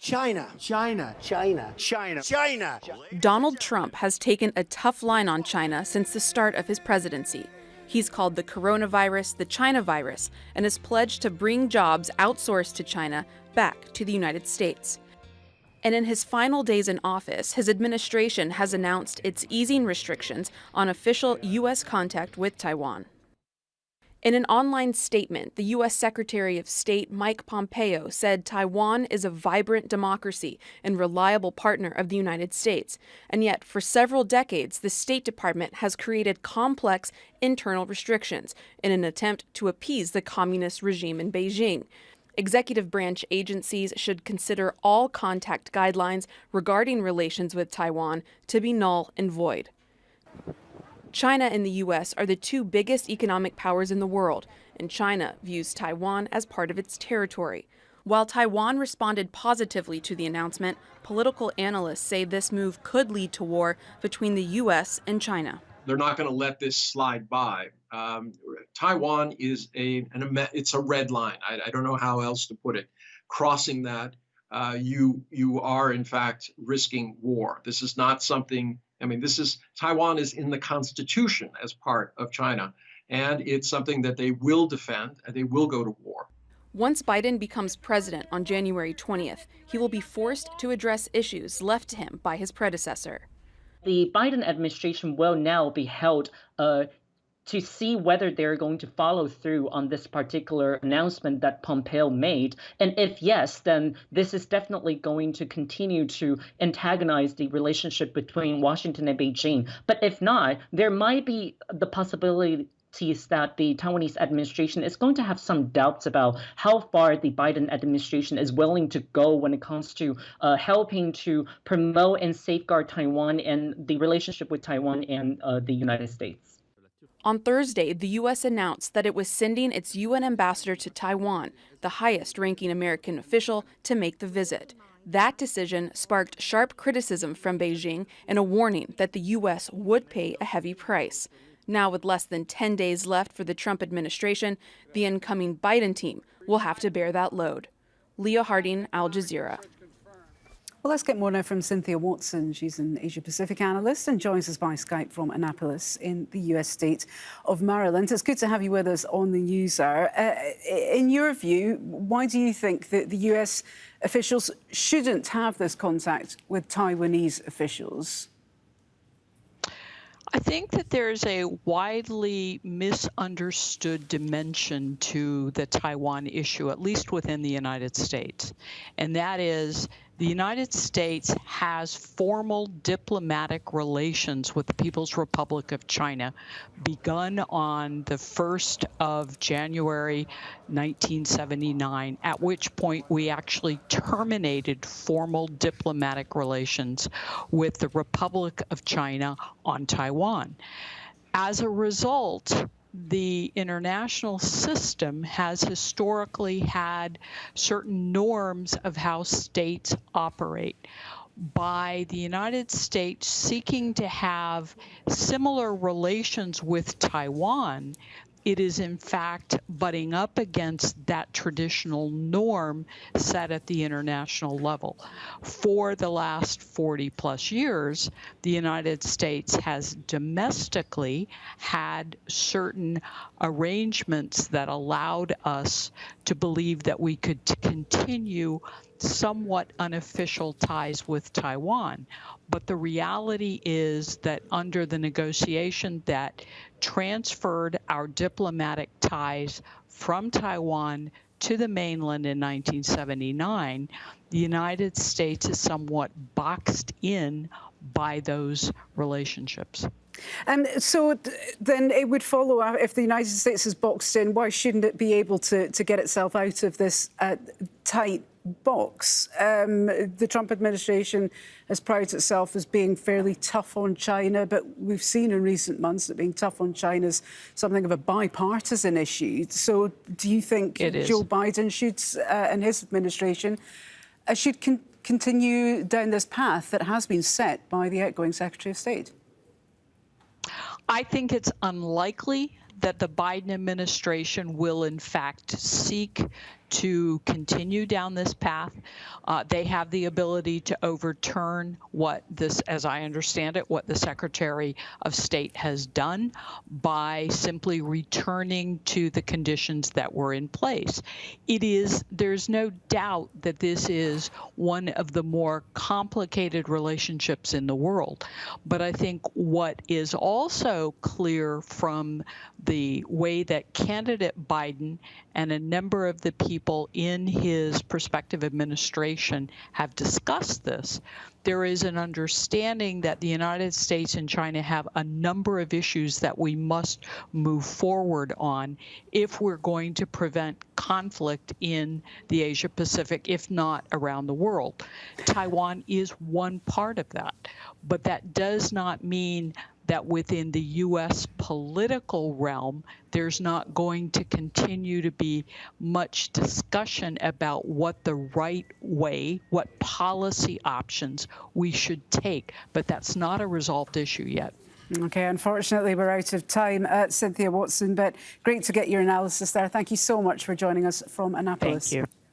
China. China. China. China. China. Donald Trump has taken a tough line on China since the start of his presidency. He's called the coronavirus the China virus and has pledged to bring jobs outsourced to China back to the United States. And in his final days in office, his administration has announced it's easing restrictions on official U.S. contact with Taiwan. In an online statement, the U.S. Secretary of State Mike Pompeo said Taiwan is a vibrant democracy and reliable partner of the United States. And yet, for several decades, the State Department has created complex internal restrictions in an attempt to appease the communist regime in Beijing. Executive branch agencies should consider all contact guidelines regarding relations with Taiwan to be null and void. China and the U.S. are the two biggest economic powers in the world, and China views Taiwan as part of its territory. While Taiwan responded positively to the announcement, political analysts say this move could lead to war between the U.S. and China. They're not going to let this slide by. Taiwan is it's a red line. I don't know how else to put it. Crossing that, you are in fact risking war. This is not something. I mean, Taiwan is in the Constitution as part of China, and it's something that they will defend and they will go to war. Once Biden becomes president on January 20th, he will be forced to address issues left to him by his predecessor. The Biden administration will now be held to see whether they're going to follow through on this particular announcement that Pompeo made. And if yes, then this is definitely going to continue to antagonize the relationship between Washington and Beijing. But if not, there might be the possibility that the Taiwanese administration is going to have some doubts about how far the Biden administration is willing to go when it comes to helping to promote and safeguard Taiwan and the relationship with Taiwan and the United States. On Thursday, the U.S. announced that it was sending its UN ambassador to Taiwan, the highest-ranking American official, to make the visit. That decision sparked sharp criticism from Beijing and a warning that the U.S. would pay a heavy price. Now, with less than 10 days left for the Trump administration, the incoming Biden team will have to bear that load. Leah Harding, Al Jazeera. Well, let's get more now from Cynthia Watson. She's an Asia-Pacific analyst and joins us by Skype from Annapolis in the U.S. state of Maryland. It's good to have you with us on the news hour. In your view, why do you think that the U.S. officials shouldn't have this contact with Taiwanese officials? I think that there's a widely misunderstood dimension to the Taiwan issue, at least within the United States, and that is the United States has formal diplomatic relations with the People's Republic of China begun on the 1st of January 1979, at which point we actually terminated formal diplomatic relations with the Republic of China on Taiwan. As a result, the international system has historically had certain norms of how states operate. By the United States seeking to have similar relations with Taiwan, it is in fact butting up against that traditional norm set at the international level. For the last 40 plus years, the United States has domestically had certain arrangements that allowed us to believe that we could continue somewhat unofficial ties with Taiwan. But the reality is that under the negotiation that transferred our diplomatic ties from Taiwan to the mainland in 1979, the United States is somewhat boxed in by those relationships. And so then it would follow, if the United States is boxed in, why shouldn't it be able to get itself out of this tight box? The Trump administration has prided itself as being fairly tough on China, but we've seen in recent months that being tough on China is something of a bipartisan issue. So do you think Joe Biden should, and his administration, should continue down this path that has been set by the outgoing Secretary of State? I think it's unlikely that the Biden administration will in fact seek to continue down this path. They have the ability to overturn what this, as I understand it, what the Secretary of State has done by simply returning to the conditions that were in place. There's no doubt that this is one of the more complicated relationships in the world. But I think what is also clear from the way that candidate Biden and a number of the people in his prospective administration have discussed this, there is an understanding that the United States and China have a number of issues that we must move forward on if we're going to prevent conflict in the Asia-Pacific, if not around the world. Taiwan is one part of that, but that does not mean that within the U.S. political realm, there's not going to continue to be much discussion about what the right way, what policy options we should take. But that's not a resolved issue yet. OK, unfortunately, we're out of time. Cynthia Watson, but great to get your analysis there. Thank you so much for joining us from Annapolis. Thank you.